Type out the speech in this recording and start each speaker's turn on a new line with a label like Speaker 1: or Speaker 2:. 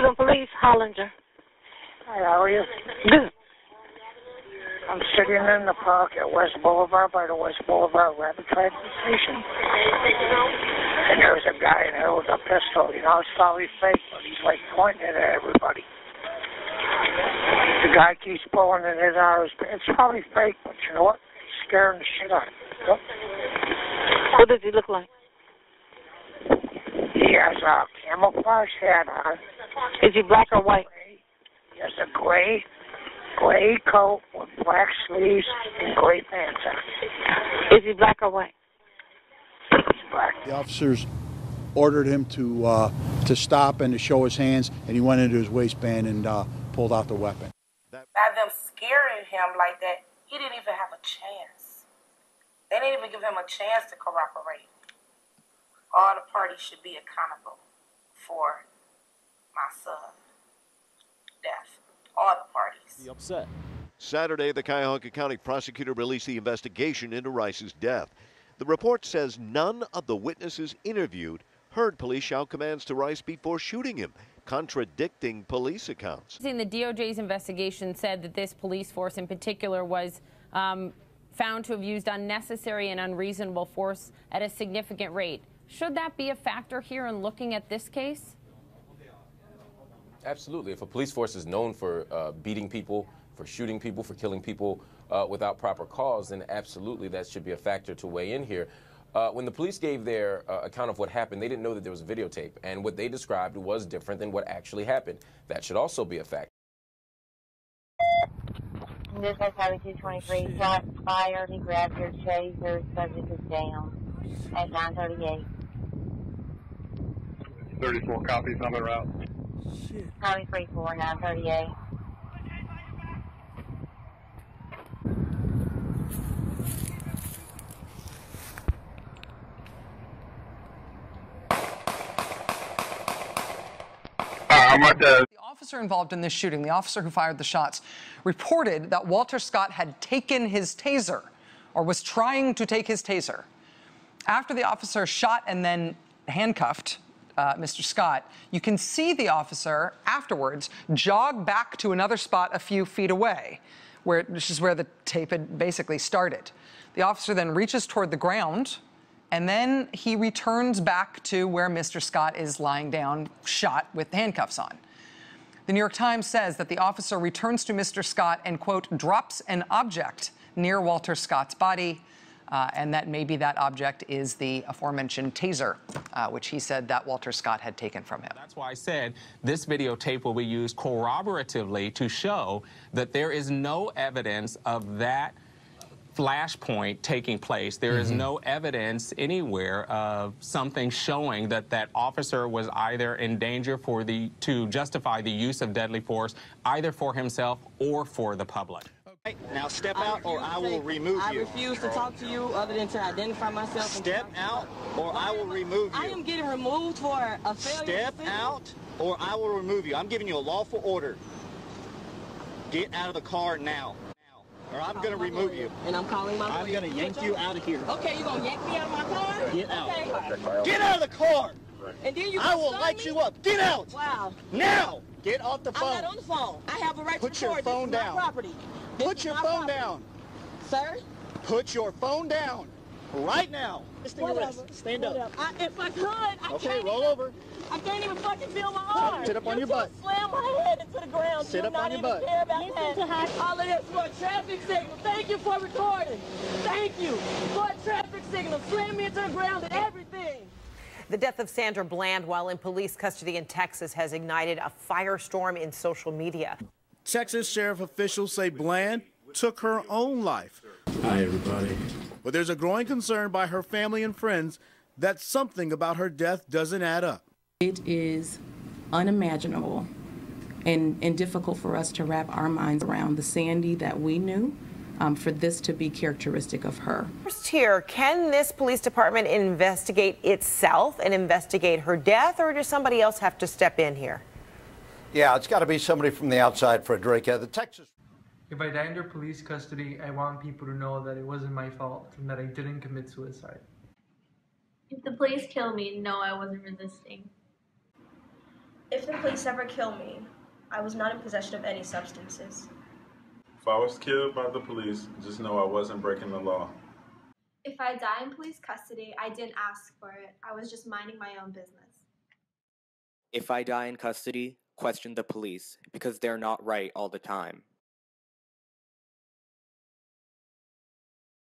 Speaker 1: Cleveland Police, Hollinger.
Speaker 2: Hi, how are you?
Speaker 1: Good.
Speaker 2: I'm sitting in the park at West Boulevard by the West Boulevard Rapid Transit Station. And there was a guy in there with a pistol. You know, it's probably fake, but he's like pointing it at everybody. The guy keeps pulling it out of his pants. It's probably fake, but you know what? He's scaring the shit out of me. Yep.
Speaker 1: What does he look like?
Speaker 2: He has a camouflage hat on.
Speaker 1: Is he black or white?
Speaker 2: He has a gray coat with black sleeves and gray pants on.
Speaker 1: Is he black or white?
Speaker 2: He's black.
Speaker 3: The officers ordered him to stop and to show his hands, and he went into his waistband and pulled out the weapon.
Speaker 4: By them scaring him like that, he didn't even have a chance. They didn't even give him a chance to cooperate. All the parties should be accountable for my son's death. All the parties.
Speaker 5: Be upset.
Speaker 6: Saturday, the Cuyahoga County prosecutor released the investigation into Rice's death. The report says none of the witnesses interviewed heard police shout commands to Rice before shooting him, contradicting police accounts.
Speaker 7: The DOJ's investigation said that this police force in particular was found to have used unnecessary and unreasonable force at a significant rate. Should that be a factor here in looking at this case?
Speaker 8: Absolutely. If a police force is known for beating people, for shooting people, for killing people without proper cause, then absolutely that should be a factor to weigh in here. When the police gave their account of what happened, they didn't know that there was a videotape, and what they described was different than what actually happened. That should also be a factor.
Speaker 9: This is Highway 223. Shots fired. He grabbed your taser. Subject is down at 9:38.
Speaker 10: 34 copies on the route.
Speaker 9: Highway 34, 9:38.
Speaker 11: The officer involved in this shooting, the officer who fired the shots, reported that Walter Scott had taken his taser or was trying to take his taser. After the officer shot and then handcuffed Mr. Scott, you can see the officer afterwards jog back to another spot a few feet away, which is where the tape had basically started. The officer then reaches toward the ground, and then he returns back to where Mr. Scott is lying down, shot with handcuffs on. The New York Times says that the officer returns to Mr. Scott and, quote, drops an object near Walter Scott's body, and that maybe that object is the aforementioned taser, which he said that Walter Scott had taken from him.
Speaker 12: That's why I said this videotape will be used corroboratively to show that there is no evidence of that flashpoint taking place. There is no evidence anywhere of something showing that that officer was either in danger to justify the use of deadly force, either for himself or for the public.
Speaker 13: Now step out or I will remove you.
Speaker 14: I refuse to talk to you other than to identify myself.
Speaker 13: Step out or I will remove you.
Speaker 14: I am getting removed for a failure.
Speaker 13: Step out or I will remove you. I'm giving you a lawful order. Get out of the car now. Or I'm going to remove you.
Speaker 14: And I'm calling my lawyer.
Speaker 13: I'm going to yank you out of here.
Speaker 14: Okay, you're going to yank me out of my car?
Speaker 13: Get out.
Speaker 14: Okay.
Speaker 13: Get out of the car.
Speaker 14: And then
Speaker 13: I will light you up. Get out.
Speaker 14: Wow.
Speaker 13: Now. Get off the phone.
Speaker 14: I'm not on the phone. I have a right to record.
Speaker 13: Put your phone down.
Speaker 14: Property.
Speaker 13: Put your phone down.
Speaker 14: Sir?
Speaker 13: Put your phone down. Right now. Stand up.
Speaker 14: If I could, I can't.
Speaker 13: Okay, roll over.
Speaker 14: I can't even fucking feel my arm.
Speaker 13: Sit up on your butt.
Speaker 14: Slam my head into the ground.
Speaker 13: Sit up on your butt.
Speaker 14: Care about that. All of this for a traffic signal. Thank you for recording. Thank you for a traffic signal. Slam me into the ground and everything.
Speaker 15: The death of Sandra Bland while in police custody in Texas has ignited a firestorm in social media.
Speaker 16: Texas sheriff officials say Bland took her own life.
Speaker 17: Hi, everybody.
Speaker 16: But there's a growing concern by her family and friends that something about her death doesn't add up.
Speaker 18: It is unimaginable and difficult for us to wrap our minds around the Sandy that we knew, for this to be characteristic of her.
Speaker 15: First here, can this police department investigate itself and investigate her death, or does somebody else have to step in here?
Speaker 19: Yeah, it's got to be somebody from the outside, Frederica. The Texas.
Speaker 20: If I die under police custody, I want people to know that it wasn't my fault and that I didn't commit suicide.
Speaker 5: If the police kill me, no, I wasn't resisting. If the police ever kill me, I was not in possession of any substances.
Speaker 17: If I was killed by the police, just know I wasn't breaking the law.
Speaker 5: If I die in police custody, I didn't ask for it. I was just minding my own business.
Speaker 2: If I die in custody, question the police, because they're not right all the time.